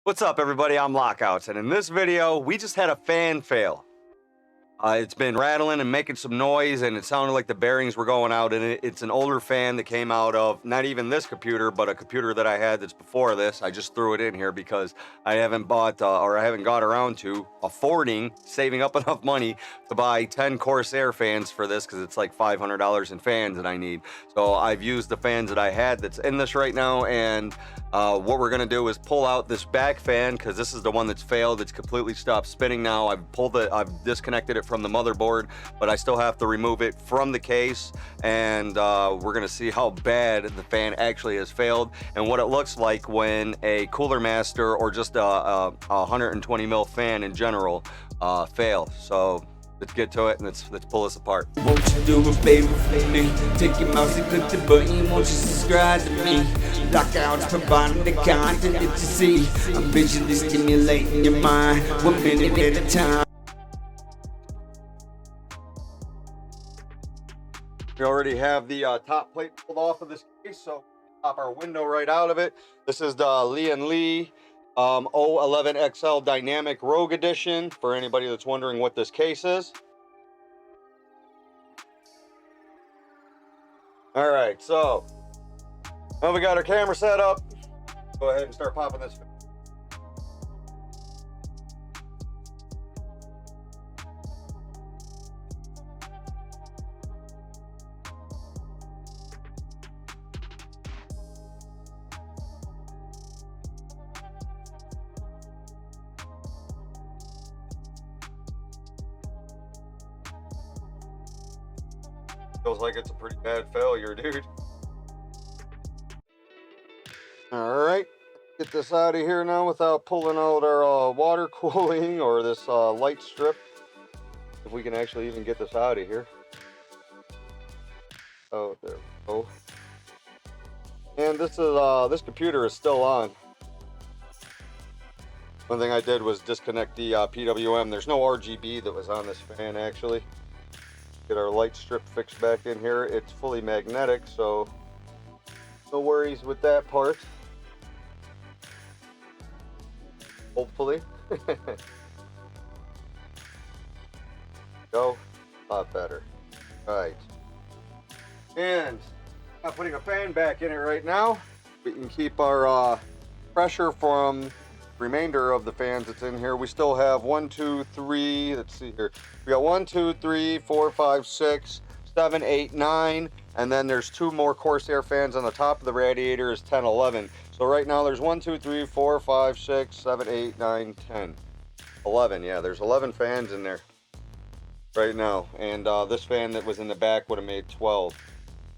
What's up, everybody? I'm Lockouts, and in this video, we just had a fan fail. It's been rattling and making some noise, and it sounded like the bearings were going out. And it's an older fan that came out of not even this computer, but a computer that I had that's before this. I just threw it in here because I haven't bought or I haven't got around to saving up enough money to buy 10 CORSAIR fans for this because it's like $500 in fans that I need. So I've used the fans that I had that's in this right now, and what we're gonna do is pull out this back fan because this is the one that's failed. It's completely stopped spinning now. I've disconnected it from the motherboard, but I still have to remove it from the case, and we're gonna see how bad the fan actually has failed and what it looks like when a Cooler Master or just a 120 mil fan in general fail. So let's get to it and let's pull this apart. Won't you do a favor for me? Take your mouse and click the button. Won't you subscribe to me? Lockouts providing the content that you see. I'm visually stimulating your mind 1 minute at a time. We already have the top plate pulled off of this case, so pop our window right out of it. This is the Lee 011XL Dynamic Rogue Edition, for anybody that's wondering what this case is. All right, so now we got our camera set up. Go ahead and start popping this. Feels like it's a pretty bad failure, dude. All right, get this out of here now without pulling out our water cooling or this light strip. If we can actually even get this out of here. Oh, there we go. And this computer is still on. One thing I did was disconnect the PWM. There's no RGB that was on this fan actually. Get our light strip fixed back in here. It's fully magnetic, so no worries with that part. Hopefully. Go, a lot better. All right. And I'm putting a fan back in it right now. We can keep our pressure from remainder of the fans that's in here. We still have 1, 2, 3. Let's see here. We got 1, 2, 3, 4, 5, 6, 7, 8, 9, and then there's 2 more CORSAIR fans on the top of the radiator is 10, 11. So right now there's 1, 2, 3, 4, 5, 6, 7, 8, 9, 10, 11. Yeah, there's 11 fans in there right now, and this fan that was in the back would have made 12.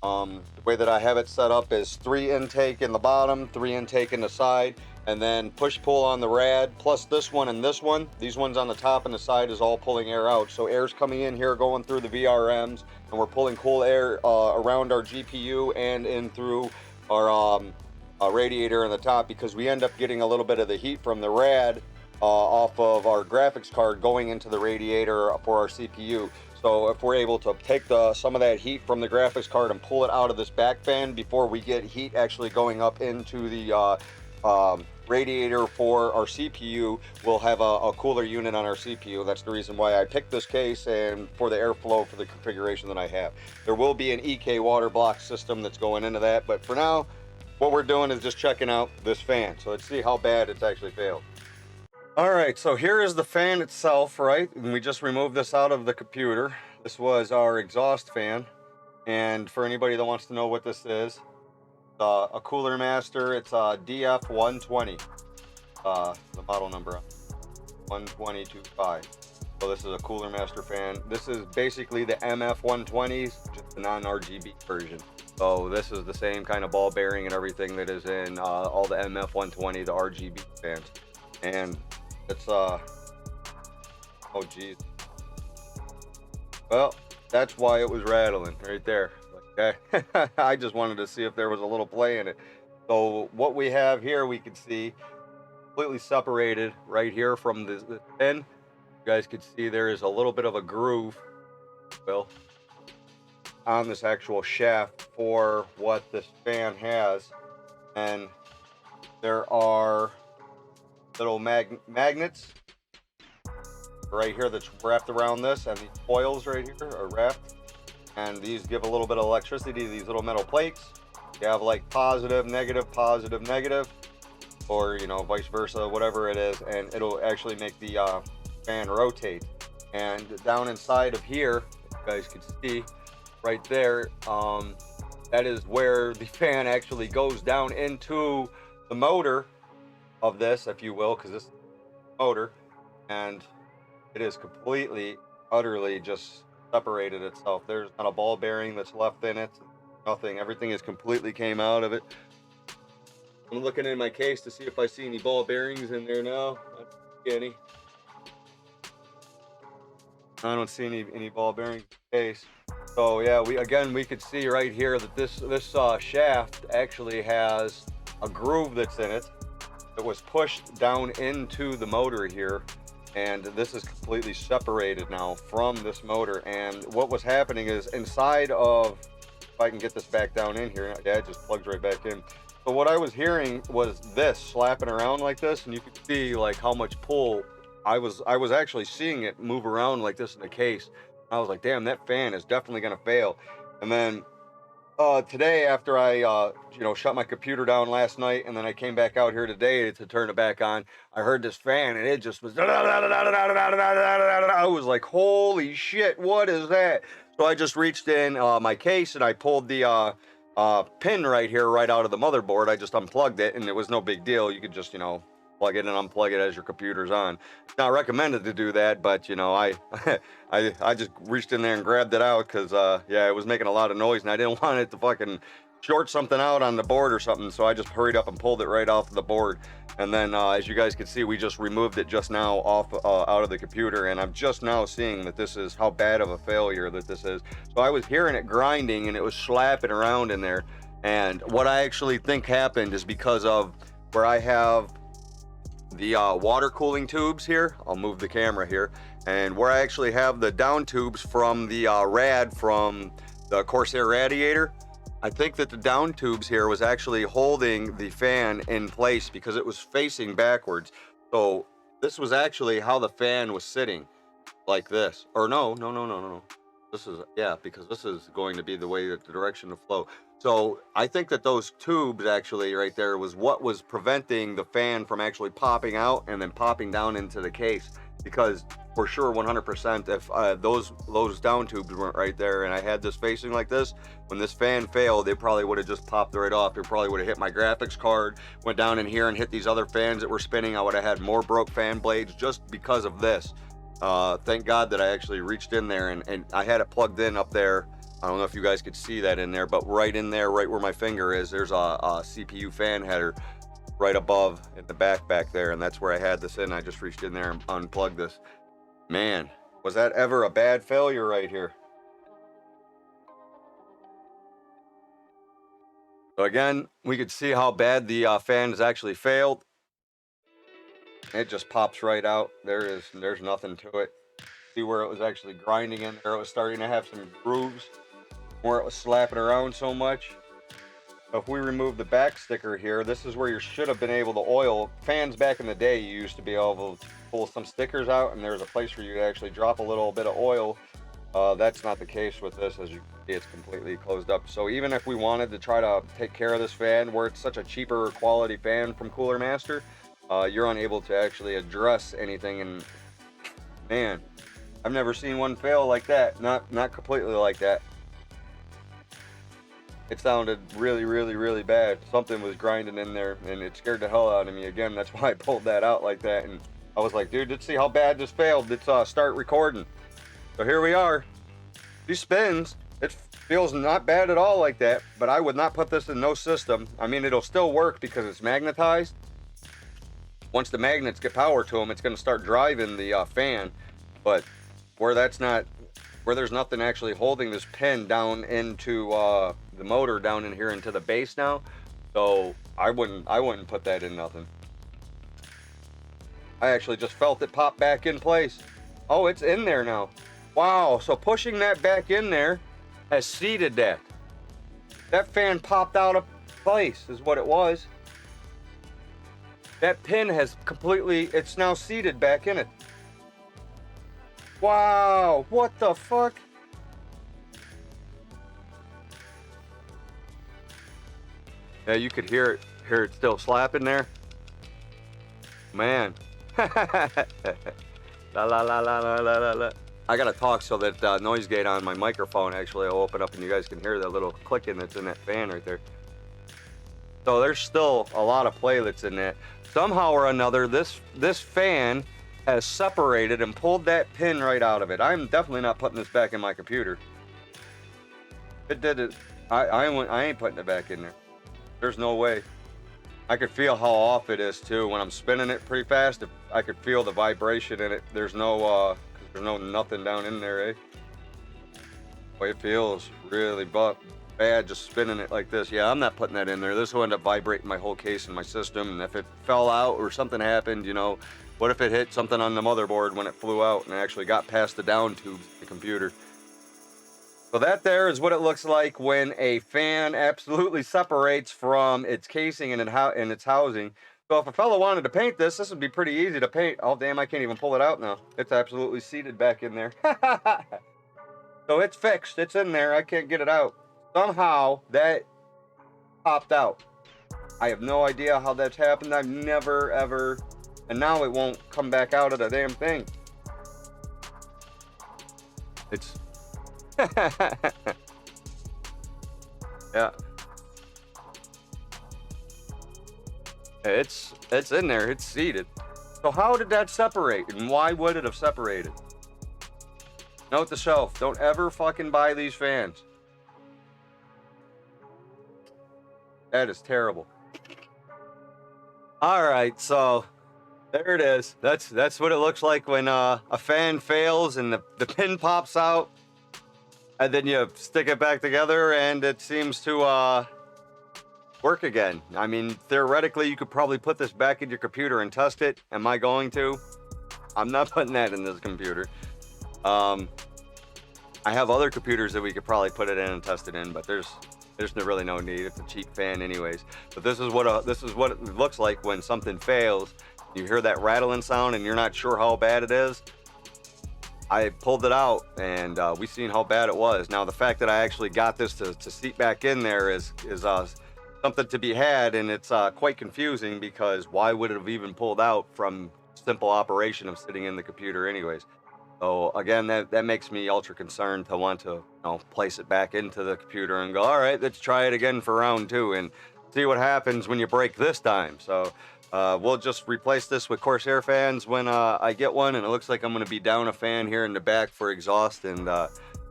The way that I have it set up is 3 intake in the bottom, 3 intake in the side, and then push-pull on the rad, plus this one and this one. These ones on the top and the side is all pulling air out. So air's coming in here, going through the VRMs, and we're pulling cool air around our GPU and in through our radiator in the top, because we end up getting a little bit of the heat from the rad off of our graphics card going into the radiator for our CPU. So if we're able to take some of that heat from the graphics card and pull it out of this back fan before we get heat actually going up into the radiator for our CPU, we'll have a cooler unit on our CPU. That's the reason why I picked this case and for the airflow for the configuration that I have. There will be an EK water block system that's going into that, but for now, what we're doing is just checking out this fan. So let's see how bad it's actually failed. All right, so here is the fan itself, right? And we just removed this out of the computer. This was our exhaust fan. And for anybody that wants to know what this is, a Cooler Master, it's a DF120, the model number, 12025. So this is a Cooler Master fan. This is basically the MF120s, just the non-RGB version. So this is the same kind of ball bearing and everything that is in all the MF120, the RGB fans. And it's oh geez, well, that's why it was rattling right there. Okay. I just wanted to see if there was a little play in it. So what we have here, we can see completely separated right here from the pin. You guys can see there is a little bit of a groove, well, on this actual shaft for what this fan has, and there are little magnets right here that's wrapped around this, and these coils right here are wrapped, and these give a little bit of electricity to these little metal plates. You have like positive, negative, or you know, vice versa, whatever it is, and it'll actually make the fan rotate. And down inside of here, you guys can see right there, that is where the fan actually goes down into the motor of this, if you will, because this is the motor, and it is completely, utterly just separated itself. There's not a ball bearing that's left in it, nothing. Everything is completely came out of it. I'm looking in my case to see if I see any ball bearings in there now. I don't see any. I don't see any ball bearings in the case. So yeah, we could see right here that this shaft actually has a groove that's in it that was pushed down into the motor here, and this is completely separated now from this motor. And what was happening is inside of, if I can get this back down in here, yeah, it just plugs right back in. So what I was hearing was this slapping around like this, and you could see like how much pull I was actually seeing it move around like this in the case. I was like, damn, that fan is definitely gonna fail. And then today, after I you know, shut my computer down last night, and then I came back out here today to turn it back on, I heard this fan, and it just was, I was like, holy shit, what is that? So I just reached in my case, and I pulled the pin right here, right out of the motherboard. I just unplugged it, and it was no big deal. You could just, you know, plug it and unplug it as your computer's on. It's not recommended to do that, but you know, I just reached in there and grabbed it out because yeah, it was making a lot of noise, and I didn't want it to fucking short something out on the board or something. So I just hurried up and pulled it right off the board. And then as you guys can see, we just removed it just now off out of the computer, and I'm just now seeing that this is how bad of a failure that this is. So I was hearing it grinding, and it was slapping around in there. And what I actually think happened is because of where I have the water cooling tubes here. I'll move the camera here, and where I actually have the down tubes from the rad from the CORSAIR radiator, I think that the down tubes here was actually holding the fan in place because it was facing backwards. So this was actually how the fan was sitting, like this. Or no. This is, yeah, because this is going to be the way that the direction of flow. So I think that those tubes actually right there was what was preventing the fan from actually popping out and then popping down into the case. Because for sure 100%, if those down tubes weren't right there and I had this facing like this, when this fan failed, it probably would have just popped right off. It probably would have hit my graphics card, went down in here and hit these other fans that were spinning. I would have had more broke fan blades just because of this. Thank God that I actually reached in there and I had it plugged in up there. I don't know if you guys could see that in there, but right in there, right where my finger is, there's a CPU fan header right above in the back there, and that's where I had this in. I just reached in there and unplugged this. Man, was that ever a bad failure right here? So again, we could see how bad the fan has actually failed. It just pops right out. There's nothing to it. See where it was actually grinding in there. It was starting to have some grooves where it was slapping around so much. So if we remove the back sticker here, this is where you should have been able to oil. Fans back in the day, you used to be able to pull some stickers out, and there's a place for you to actually drop a little bit of oil. That's not the case with this. As you can see, it's completely closed up. So even if we wanted to try to take care of this fan, where it's such a cheaper quality fan from Cooler Master, you're unable to actually address anything. And man, I've never seen one fail like that. Not completely like that. It sounded really bad. Something was grinding in there, and it scared the hell out of me. Again, that's why I pulled that out like that. And I was like, dude, let's see how bad this failed. Let's start recording. So here we are. These spins, it feels not bad at all like that, but I would not put this in no system. I mean, it'll still work because it's magnetized. Once the magnets get power to them, it's going to start driving the fan. But where there's nothing actually holding this pin down into the motor down in here into the base now, so I wouldn't put that in nothing. I actually just felt it pop back in place. Oh, it's in there now. Wow, so pushing that back in there has seated that. That fan popped out of place is what it was. That pin has completely, it's now seated back in it. Wow, what the fuck? Yeah, you could hear it still slapping there. Man. La la la la la la la la. I gotta talk so that noise gate on my microphone actually will open up and you guys can hear that little clicking that's in that fan right there. So there's still a lot of play that's in that. Somehow or another, this fan has separated and pulled that pin right out of it. I'm definitely not putting this back in my computer. It did it. I ain't putting it back in there. There's no way. I could feel how off it is too when I'm spinning it pretty fast. I could feel the vibration in it. There's no nothing down in there, eh? Boy, it feels really bad just spinning it like this. Yeah, I'm not putting that in there. This will end up vibrating my whole case and my system. And if it fell out or something happened, you know, what if it hit something on the motherboard when it flew out and it actually got past the down tubes of the computer? So that there is what it looks like when a fan absolutely separates from its casing and its housing. So if a fellow wanted to paint this would be pretty easy to paint. Oh, damn, I can't even pull it out now. It's absolutely seated back in there. So it's fixed. It's in there. I can't get it out. Somehow that popped out. I have no idea how that's happened. I've never, ever, and now it won't come back out of the damn thing. It's, yeah. It's in there. It's seated. So how did that separate, and why would it have separated? Note to self: don't ever fucking buy these fans. That is terrible. All right, so there it is. That's what it looks like when a fan fails and the pin pops out, and then you stick it back together, and it seems to work again. I mean, theoretically, you could probably put this back in your computer and test it. Am I going to? I'm not putting that in this computer. I have other computers that we could probably put it in and test it in, but there's really no need. It's a cheap fan anyways. But this is what it looks like when something fails. You hear that rattling sound and you're not sure how bad it is. I pulled it out and we seen how bad it was. Now the fact that I actually got this to seat back in there is something to be had, and it's quite confusing because why would it have even pulled out from simple operation of sitting in the computer anyways? So again, that makes me ultra concerned to want to place it back into the computer and go, all right, let's try it again for round 2 and see what happens when you break this time. So we'll just replace this with CORSAIR fans when I get one, and it looks like I'm going to be down a fan here in the back for exhaust, and I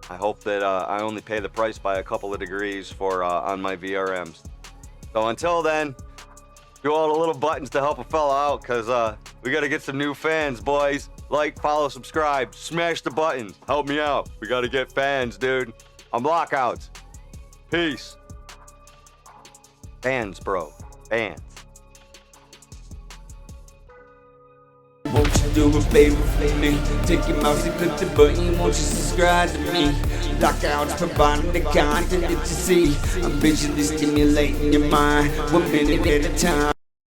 hope that I only pay the price by a couple of degrees for on my VRMs. So until then, do all the little buttons to help a fella out, because we got to get some new fans, boys. Like, follow, subscribe, smash the buttons. Help me out. We got to get fans, dude. I'm Lockouts. Peace. Fans, bro. Fans. Won't you do a favor for me? Take your mouse and click the button. Won't you subscribe to me? Lockouts providing the content that you see. I'm visually stimulating your mind 1 minute at a time.